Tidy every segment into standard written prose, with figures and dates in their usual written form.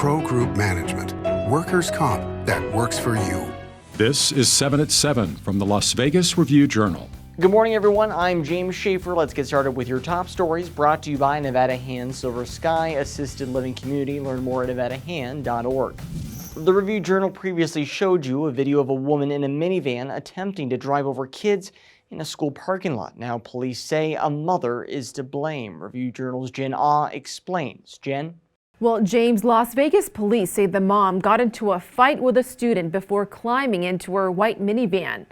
Pro Group Management. Workers' comp that works for you. This is 7 at 7 from the Las Vegas Review-Journal. Good morning, everyone. I'm James Schaefer. Let's get started with your top stories brought to you by Nevada Hand Silver Sky Assisted Living Community. Learn more at nevadahand.org. The Review-Journal previously showed you a video of a woman in a minivan attempting to drive over kids in a school parking lot. Now police say a mother is to blame. Review-Journal's Jen Ah explains. Jen? Well, James, Las Vegas police say the mom got into a fight with a student before climbing into her white minivan.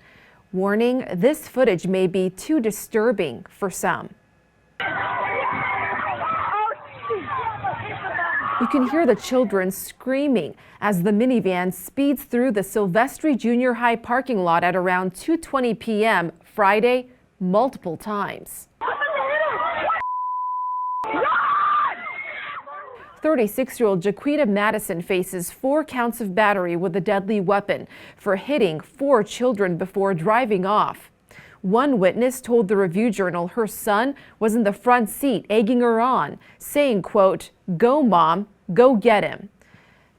Warning, this footage may be too disturbing for some. You can hear the children screaming as the minivan speeds through the Silvestri Junior High parking lot at around 2:20 p.m. Friday, multiple times. 36-year-old Jaquita Madison faces 4 counts of battery with a deadly weapon for hitting 4 children before driving off. One witness told the Review-Journal her son was in the front seat egging her on, saying, quote, "Go, Mom, go get him."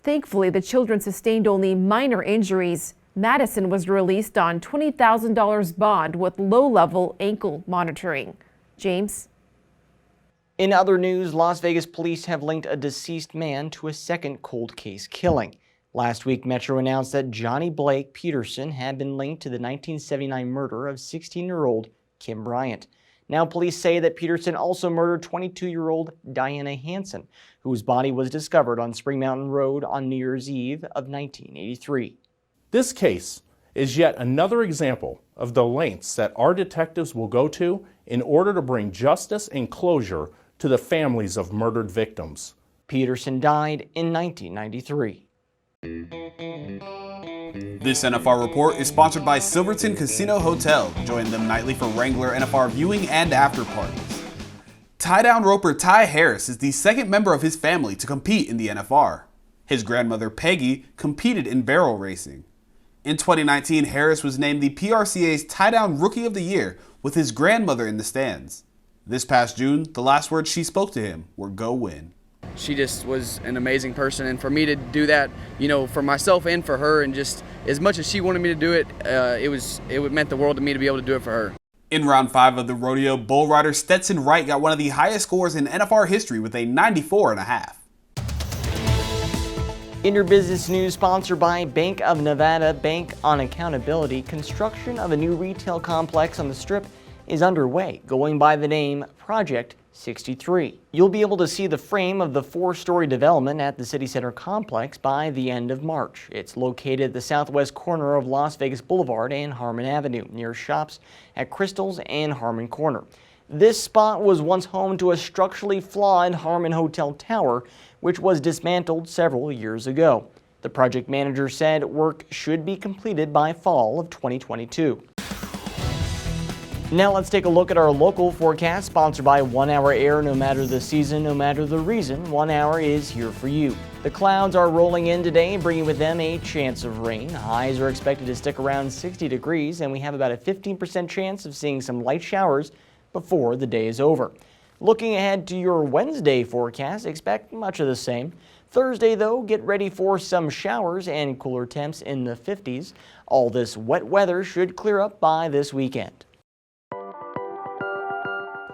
Thankfully, the children sustained only minor injuries. Madison was released on $20,000 bond with low-level ankle monitoring. James? In other news, Las Vegas police have linked a deceased man to a second cold case killing. Last week, Metro announced that Johnny Blake Peterson had been linked to the 1979 murder of 16-year-old Kim Bryant. Now police say that Peterson also murdered 22-year-old Diana Hansen, whose body was discovered on Spring Mountain Road on New Year's Eve of 1983. This case is yet another example of the lengths that our detectives will go to in order to bring justice and closure to the families of murdered victims. Peterson died in 1993. This NFR report is sponsored by Silverton Casino Hotel. Join them nightly for Wrangler NFR viewing and after parties. Tie-down roper Ty Harris is the second member of his family to compete in the NFR. His grandmother Peggy competed in barrel racing. In 2019, Harris was named the PRCA's Tie-Down Rookie of the Year with his grandmother in the stands. This past June, the last words she spoke to him were "Go win." She just was an amazing person, and for me to do that, for myself and for her, and just as much as she wanted me to do it, it meant the world to me to be able to do it for her. In round 5 of the rodeo, bull rider Stetson Wright got one of the highest scores in NFR history with a 94.5. In your business news, sponsored by Bank of Nevada, Bank on Accountability. Construction of a new retail complex on the Strip is underway, going by the name Project 63. You'll be able to see the frame of the 4-story development at the City Center complex by the end of March. It's located at the southwest corner of Las Vegas Boulevard and Harmon Avenue, near shops at Crystals and Harmon Corner. This spot was once home to a structurally flawed Harmon Hotel Tower, which was dismantled several years ago. The project manager said work should be completed by fall of 2022. Now let's take a look at our local forecast, sponsored by 1 Hour Air. No matter the season, no matter the reason, 1 Hour is here for you. The clouds are rolling in today, bringing with them a chance of rain. Highs are expected to stick around 60 degrees, and we have about a 15% chance of seeing some light showers before the day is over. Looking ahead to your Wednesday forecast, expect much of the same. Thursday, though, get ready for some showers and cooler temps in the 50s. All this wet weather should clear up by this weekend.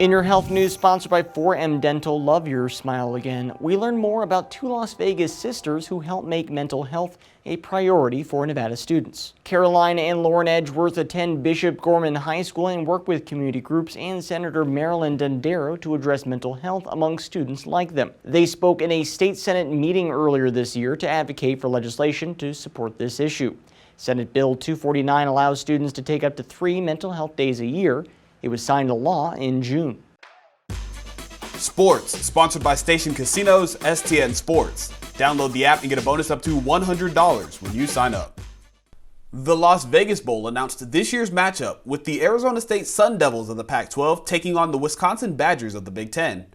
In your health news, sponsored by 4M Dental, love your smile again. We learn more about 2 Las Vegas sisters who help make mental health a priority for Nevada students. Caroline and Lauren Edgeworth attend Bishop Gorman High School and work with community groups and Senator Marilyn Dondero to address mental health among students like them. They spoke in a state Senate meeting earlier this year to advocate for legislation to support this issue. Senate Bill 249 allows students to take up to 3 mental health days a year. It was signed into law in June. Sports, sponsored by Station Casinos, STN Sports. Download the app and get a bonus up to $100 when you sign up. The Las Vegas Bowl announced this year's matchup with the Arizona State Sun Devils of the Pac-12 taking on the Wisconsin Badgers of the Big Ten.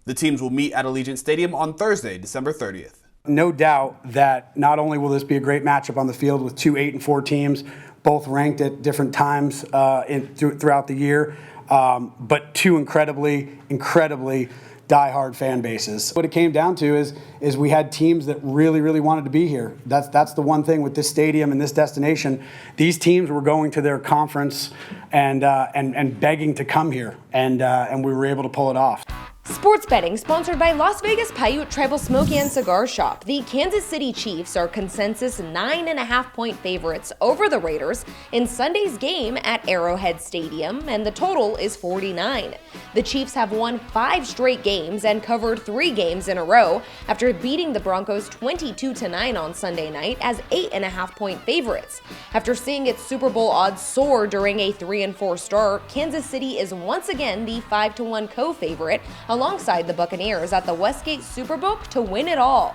The teams will meet at Allegiant Stadium on Thursday, December 30th. No doubt that not only will this be a great matchup on the field with 2 8-4 teams, both ranked at different times throughout the year, but 2 incredibly diehard fan bases. What it came down to is we had teams that really, really wanted to be here. That's the one thing with this stadium and this destination. These teams were going to their conference and begging to come here, and we were able to pull it off. Sports betting sponsored by Las Vegas Paiute Tribal Smoky and Cigar Shop. The Kansas City Chiefs are consensus 9.5-point favorites over the Raiders in Sunday's game at Arrowhead Stadium, and the total is 49. The Chiefs have won 5 straight games and covered 3 games in a row after beating the Broncos 22-9 on Sunday night as 8.5-point favorites. After seeing its Super Bowl odds soar during a 3-4 start, Kansas City is once again the 5-1 co-favorite alongside the Buccaneers at the Westgate Superbook to win it all.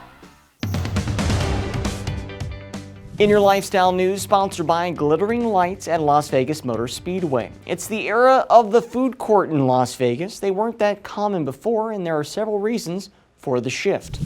In your lifestyle news, sponsored by Glittering Lights at Las Vegas Motor Speedway. It's the era of the food court in Las Vegas. They weren't that common before, and there are several reasons for the shift.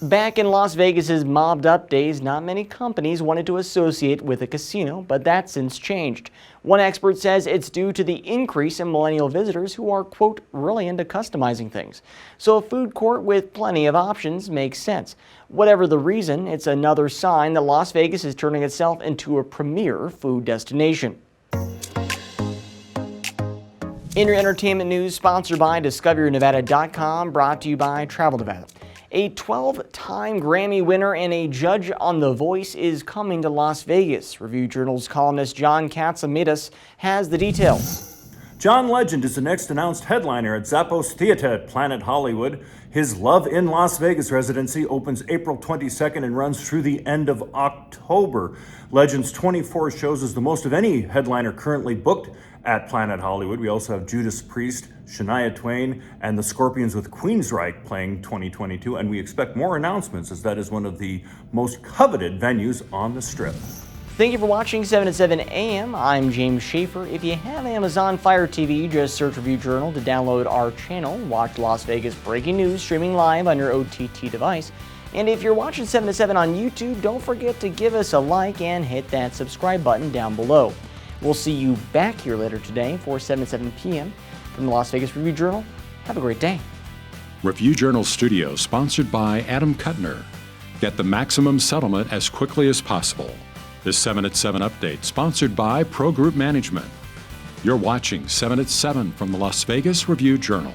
Back in Las Vegas's mobbed-up days, not many companies wanted to associate with a casino, but that's since changed. One expert says it's due to the increase in millennial visitors who are, quote, really into customizing things. So a food court with plenty of options makes sense. Whatever the reason, it's another sign that Las Vegas is turning itself into a premier food destination. In your entertainment news, sponsored by DiscoverYourNevada.com, brought to you by Travel Nevada. A 12-time Grammy winner and a judge on The Voice is coming to Las Vegas. Review Journal's columnist John Katsamidas has the details. John Legend is the next announced headliner at Zappos Theater at Planet Hollywood. His Love in Las Vegas residency opens April 22nd and runs through the end of October. Legend's 24 shows is the most of any headliner currently booked at Planet Hollywood. We also have Judas Priest, Shania Twain, and the Scorpions with Queensryche playing 2022, and we expect more announcements as that is one of the most coveted venues on the Strip. Thank you for watching 7 at 7 a.m. I'm James Schaefer. If you have Amazon Fire TV, just search Review Journal to download our channel. Watch Las Vegas breaking news streaming live on your OTT device. And if you're watching 7 at 7 on YouTube, don't forget to give us a like and hit that subscribe button down below. We'll see you back here later today for 7 at 7 p.m. from the Las Vegas Review Journal. Have a great day. Review Journal Studio, sponsored by Adam Kuttner. Get the maximum settlement as quickly as possible. This 7 at 7 update, sponsored by Pro Group Management. You're watching 7 at 7 from the Las Vegas Review Journal.